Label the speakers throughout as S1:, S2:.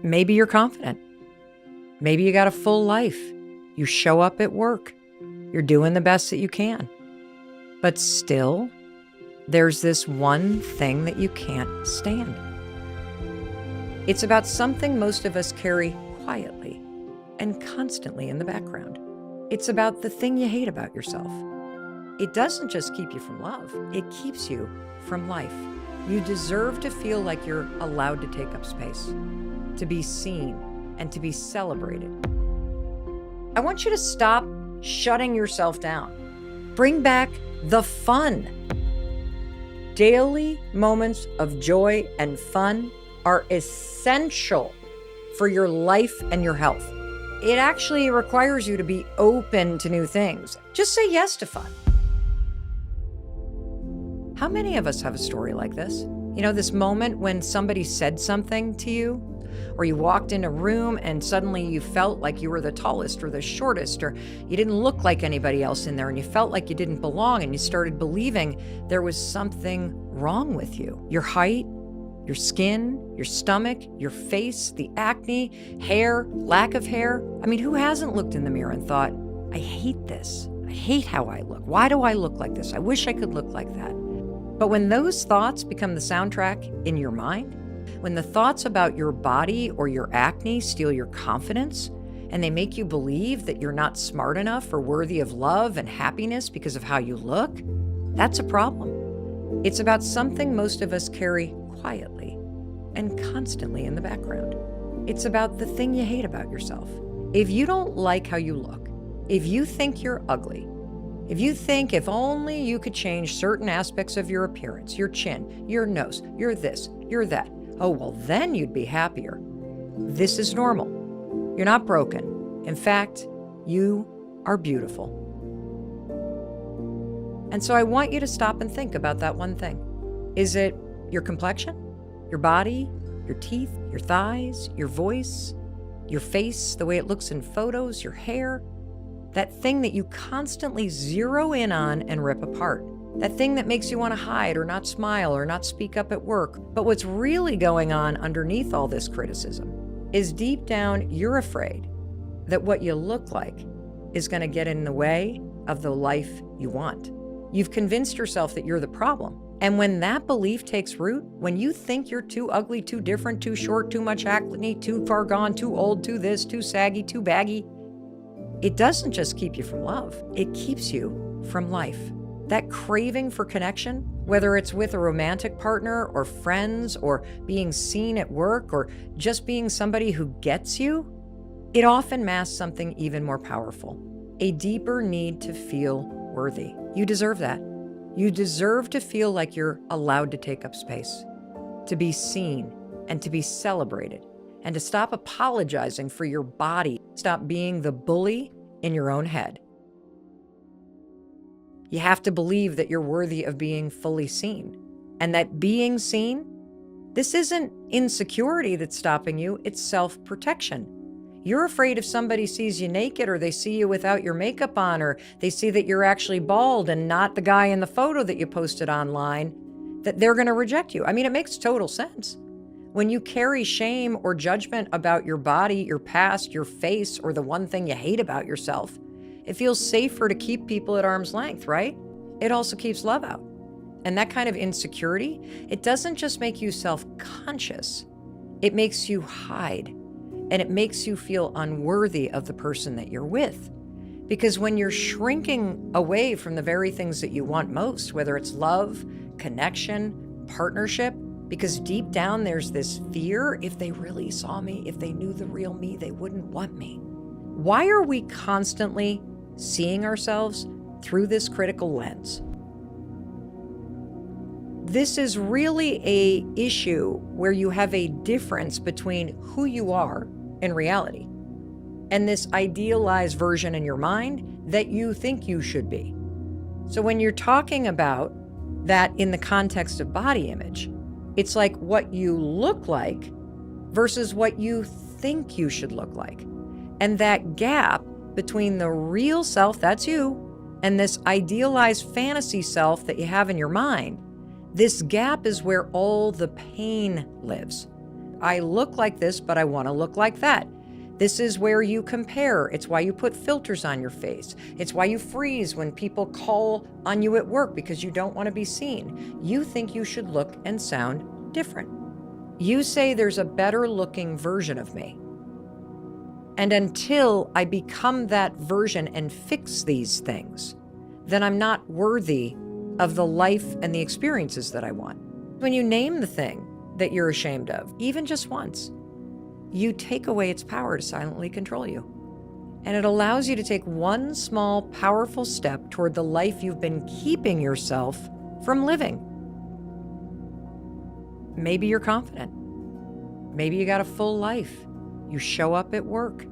S1: Maybe you're confident. Maybe you got a full life. You show up at work. You're doing the best that you can. But still, there's this one thing that you can't stand. It's about something most of us carry quietly and constantly in the background. It's about the thing you hate about yourself. It doesn't just keep you from love, it keeps you from life. You deserve to feel like you're allowed to take up space, to be seen, and to be celebrated. I want you to stop shutting yourself down. Bring back the fun. Daily moments of joy and fun are essential for your life and your health. It actually requires you to be open to new things. Just say yes to fun. How many of us have a story like this? You know, this moment when somebody said something to you, or you walked in a room and suddenly you felt like you were the tallest or the shortest, or you didn't look like anybody else in there and you felt like you didn't belong, and you started believing there was something wrong with you. Your height, your skin, your stomach, your face, the acne, hair, lack of hair. I mean, who hasn't looked in the mirror and thought, I hate this. I hate how I look. Why do I look like this? I wish I could look like that. But when those thoughts become the soundtrack in your mind, when the thoughts about your body or your acne steal your confidence, and they make you believe that you're not smart enough or worthy of love and happiness because of how you look, that's a problem. It's about something most of us carry quietly and constantly in the background. It's about the thing you hate about yourself. If you don't like how you look, if you think you're ugly, if you think if only you could change certain aspects of your appearance, your chin, your nose, you're this, you're that, oh, well, then you'd be happier. This is normal. You're not broken. In fact, you are beautiful. And so I want you to stop and think about that one thing. Is it your complexion, your body, your teeth, your thighs, your voice, your face, the way it looks in photos, your hair? That thing that you constantly zero in on and rip apart. That thing that makes you want to hide or not smile or not speak up at work. But what's really going on underneath all this criticism is deep down, you're afraid that what you look like is going to get in the way of the life you want. You've convinced yourself that you're the problem. And when that belief takes root, when you think you're too ugly, too different, too short, too much acne, too far gone, too old, too this, too saggy, too baggy, it doesn't just keep you from love, it keeps you from life. That craving for connection, whether it's with a romantic partner or friends or being seen at work or just being somebody who gets you, it often masks something even more powerful, a deeper need to feel worthy. You deserve that. You deserve to feel like you're allowed to take up space, to be seen and to be celebrated, and to stop apologizing for your body. Stop being the bully in your own head. You have to believe that you're worthy of being fully seen, and that being seen, this isn't insecurity that's stopping you, it's self-protection. You're afraid if somebody sees you naked, or they see you without your makeup on, or they see that you're actually bald and not the guy in the photo that you posted online, that they're going to reject you. I mean, it makes total sense. When you carry shame or judgment about your body, your past, your face, or the one thing you hate about yourself, it feels safer to keep people at arm's length, right? It also keeps love out. And that kind of insecurity, it doesn't just make you self-conscious, it makes you hide. And it makes you feel unworthy of the person that you're with. Because when you're shrinking away from the very things that you want most, whether it's love, connection, partnership, because deep down there's this fear, if they really saw me, if they knew the real me, they wouldn't want me. Why are we constantly seeing ourselves through this critical lens? This is really an issue where you have a difference between who you are in reality and this idealized version in your mind that you think you should be. So when you're talking about that in the context of body image, it's like what you look like versus what you think you should look like. And that gap between the real self, that's you, and this idealized fantasy self that you have in your mind, this gap is where all the pain lives. I look like this, but I want to look like that. This is where you compare. It's why you put filters on your face. It's why you freeze when people call on you at work because you don't want to be seen. You think you should look and sound different. You say there's a better looking version of me. And until I become that version and fix these things, then I'm not worthy of the life and the experiences that I want. When you name the thing that you're ashamed of, even just once, you take away its power to silently control you. And it allows you to take one small, powerful step toward the life you've been keeping yourself from living. Maybe you're confident. Maybe you got a full life. You show up at work.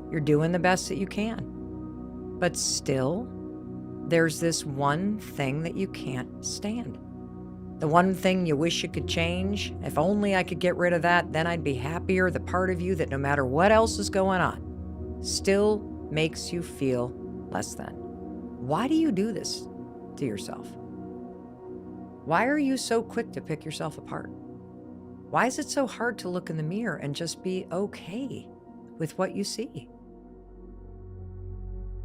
S1: You're doing the best that you can. But still, there's this one thing that you can't stand. The one thing you wish you could change. If only I could get rid of that, then I'd be happier. The part of you that no matter what else is going on, still makes you feel less than. Why do you do this to yourself? Why are you so quick to pick yourself apart? Why is it so hard to look in the mirror and just be okay with what you see?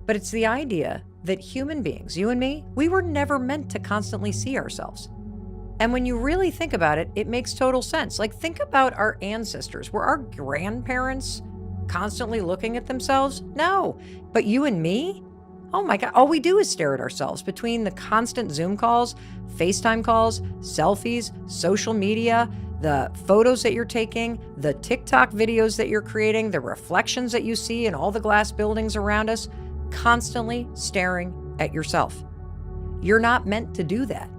S1: But it's the idea that human beings, you and me, we were never meant to constantly see ourselves. And when you really think about it, it makes total sense. Like, think about our ancestors. Were our grandparents constantly looking at themselves? No. But you and me? Oh my God, all we do is stare at ourselves between the constant Zoom calls, FaceTime calls, selfies, social media, the photos that you're taking, the TikTok videos that you're creating, the reflections that you see in all the glass buildings around us, constantly staring at yourself. You're not meant to do that.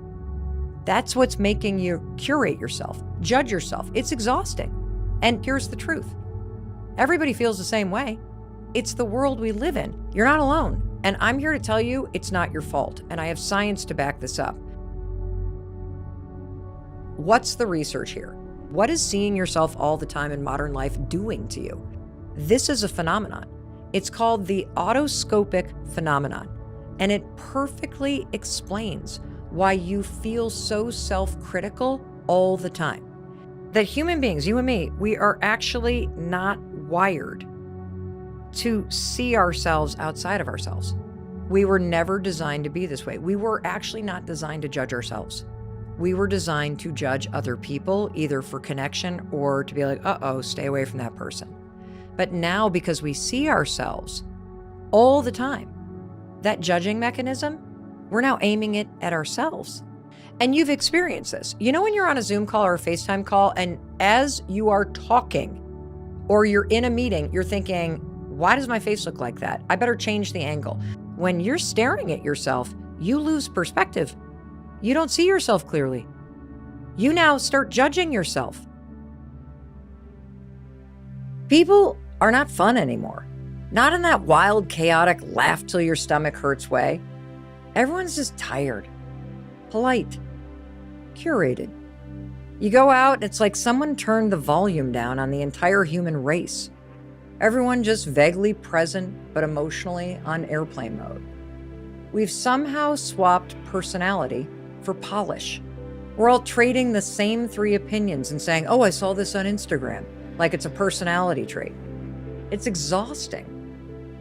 S1: That's what's making you curate yourself, judge yourself. It's exhausting. And here's the truth. Everybody feels the same way. It's the world we live in. You're not alone. And I'm here to tell you it's not your fault. And I have science to back this up. What's the research here? What is seeing yourself all the time in modern life doing to you? This is a phenomenon. It's called the autoscopic phenomenon. And it perfectly explains why you feel so self-critical all the time. That human beings, you and me, we are actually not wired to see ourselves outside of ourselves. We were never designed to be this way. We were actually not designed to judge ourselves. We were designed to judge other people, either for connection or to be like, uh-oh, stay away from that person. But now, because we see ourselves all the time, that judging mechanism, we're now aiming it at ourselves. And you've experienced this. You know when you're on a Zoom call or a FaceTime call, and as you are talking or you're in a meeting, you're thinking, why does my face look like that? I better change the angle. When you're staring at yourself, you lose perspective. You don't see yourself clearly. You now start judging yourself. People are not fun anymore. Not in that wild, chaotic, laugh till your stomach hurts way. Everyone's just tired, polite, curated. You go out, it's like someone turned the volume down on the entire human race. Everyone just vaguely present, but emotionally on airplane mode. We've somehow swapped personality for polish. We're all trading the same 3 opinions and saying, oh, I saw this on Instagram, like it's a personality trait. It's exhausting.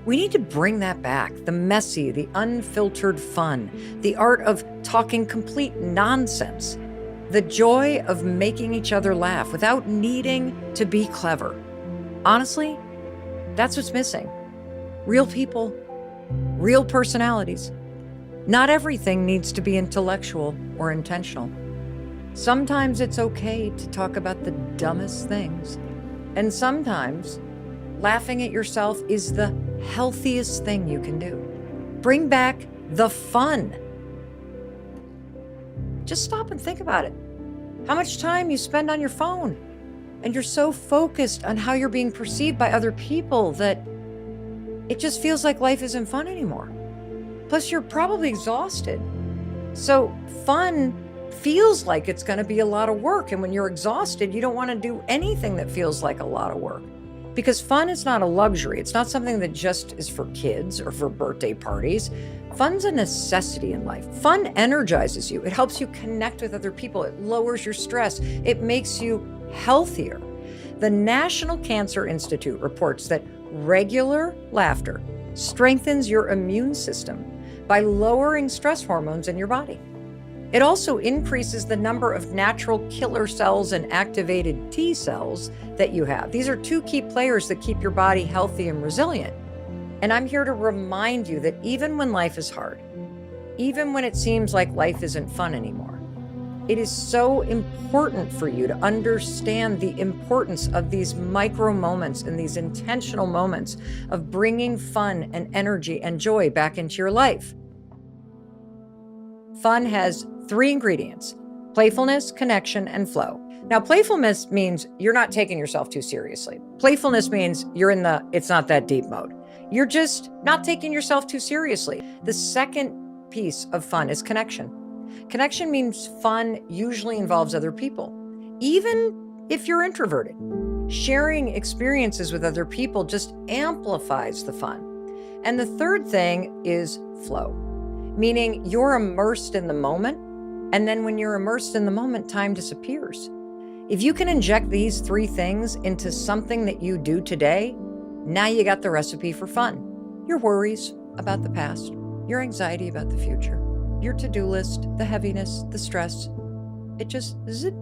S1: We need to bring that back, the messy, the unfiltered fun, the art of talking complete nonsense, the joy of making each other laugh without needing to be clever. Honestly, that's what's missing. Real people, real personalities. Not everything needs to be intellectual or intentional. Sometimes it's okay to talk about the dumbest things. And sometimes laughing at yourself is the healthiest thing you can do. Bring back the fun. Just stop and think about it. How much time you spend on your phone, and you're so focused on how you're being perceived by other people that it just feels like life isn't fun anymore. Plus, you're probably exhausted. So fun feels like it's going to be a lot of work. And when you're exhausted, you don't want to do anything that feels like a lot of work. Because fun is not a luxury. It's not something that just is for kids or for birthday parties. Fun's a necessity in life. Fun energizes you. It helps you connect with other people. It lowers your stress. It makes you healthier. The National Cancer Institute reports that regular laughter strengthens your immune system by lowering stress hormones in your body. It also increases the number of natural killer cells and activated T cells that you have. These are two key players that keep your body healthy and resilient. And I'm here to remind you that even when life is hard, even when it seems like life isn't fun anymore, it is so important for you to understand the importance of these micro moments and these intentional moments of bringing fun and energy and joy back into your life. Fun has 3 ingredients: playfulness, connection, and flow. Now, playfulness means you're not taking yourself too seriously. Playfulness means you're in the it's not that deep mode. You're just not taking yourself too seriously. The second piece of fun is connection. Connection means fun usually involves other people, even if you're introverted. Sharing experiences with other people just amplifies the fun. And the third thing is flow, meaning you're immersed in the moment. And then when you're immersed in the moment, time disappears. If you can inject these 3 things into something that you do today, now you got the recipe for fun. Your worries about the past, your anxiety about the future, your to-do list, the heaviness, the stress, it just zip.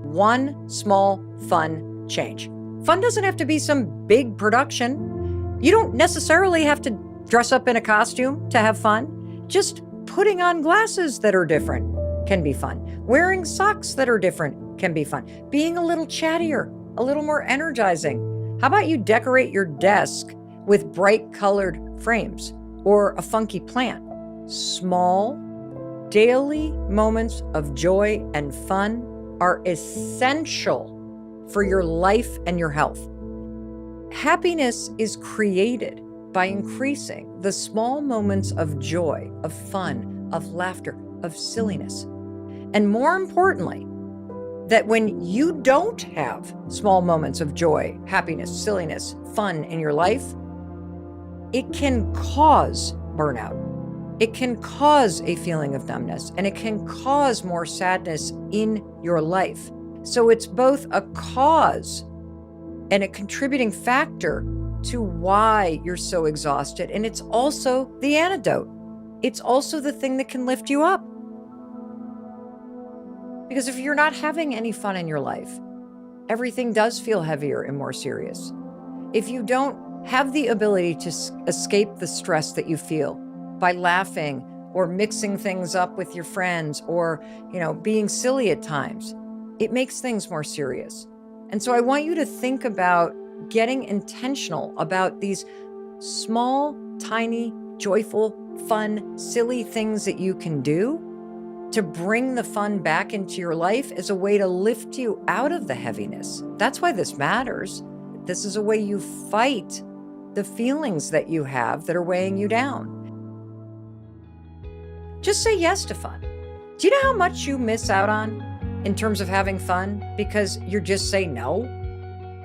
S1: One small fun change. Fun doesn't have to be some big production. You don't necessarily have to dress up in a costume to have fun. Just putting on glasses that are different can be fun. Wearing socks that are different can be fun. Being a little chattier, a little more energizing. How about you decorate your desk with bright colored frames or a funky plant? Small, daily moments of joy and fun are essential for your life and your health. Happiness is created by increasing the small moments of joy, of fun, of laughter, of silliness. And more importantly, that when you don't have small moments of joy, happiness, silliness, fun in your life, it can cause burnout. It can cause a feeling of numbness, and it can cause more sadness in your life. So it's both a cause and a contributing factor to why you're so exhausted. And it's also the antidote. It's also the thing that can lift you up. Because if you're not having any fun in your life, everything does feel heavier and more serious. If you don't have the ability to escape the stress that you feel by laughing or mixing things up with your friends or, being silly at times, it makes things more serious. And so I want you to think about getting intentional about these small, tiny, joyful, fun, silly things that you can do to bring the fun back into your life as a way to lift you out of the heaviness. That's why this matters. This is a way you fight the feelings that you have that are weighing you down. Just say yes to fun. Do you know how much you miss out on in terms of having fun because you just say no?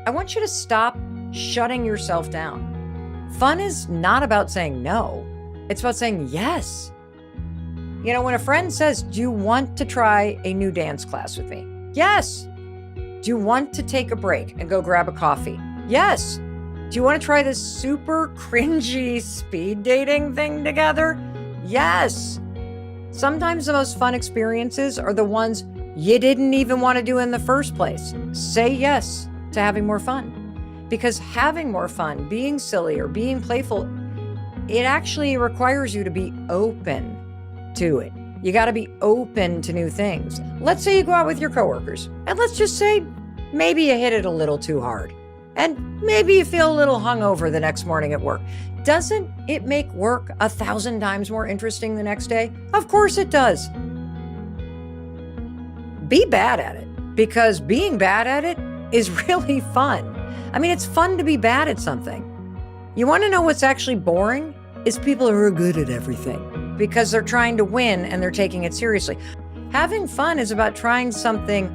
S1: I want you to stop shutting yourself down. Fun is not about saying no. It's about saying yes. When a friend says, "Do you want to try a new dance class with me?" Yes. Do you want to take a break and go grab a coffee? Yes. Do you want to try this super cringy speed dating thing together? Yes. Sometimes the most fun experiences are the ones you didn't even want to do in the first place. Say yes to having more fun. Because having more fun, being silly or being playful, it actually requires you to be open to it. You got to be open to new things. Let's say you go out with your coworkers, and let's just say maybe you hit it a little too hard, and maybe you feel a little hungover the next morning at work. Doesn't it make work 1,000 times more interesting the next day? Of course it does. Be bad at it, because being bad at it is really fun. I mean, it's fun to be bad at something. You want to know what's actually boring? Is people who are good at everything because they're trying to win and they're taking it seriously. Having fun is about trying something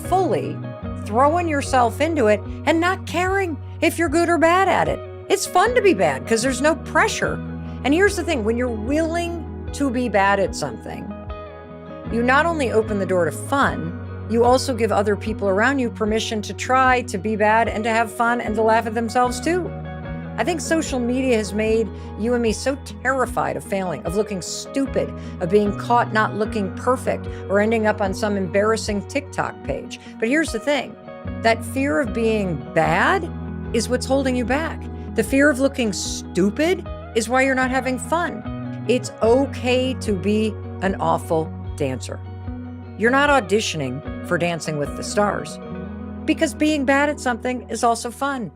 S1: fully, throwing yourself into it, and not caring if you're good or bad at it. It's fun to be bad because there's no pressure. And here's the thing, when you're willing to be bad at something, you not only open the door to fun, you also give other people around you permission to try to be bad and to have fun and to laugh at themselves too. I think social media has made you and me so terrified of failing, of looking stupid, of being caught not looking perfect, or ending up on some embarrassing TikTok page. But here's the thing, that fear of being bad is what's holding you back. The fear of looking stupid is why you're not having fun. It's okay to be an awful dancer. You're not auditioning for Dancing with the Stars, because being bad at something is also fun.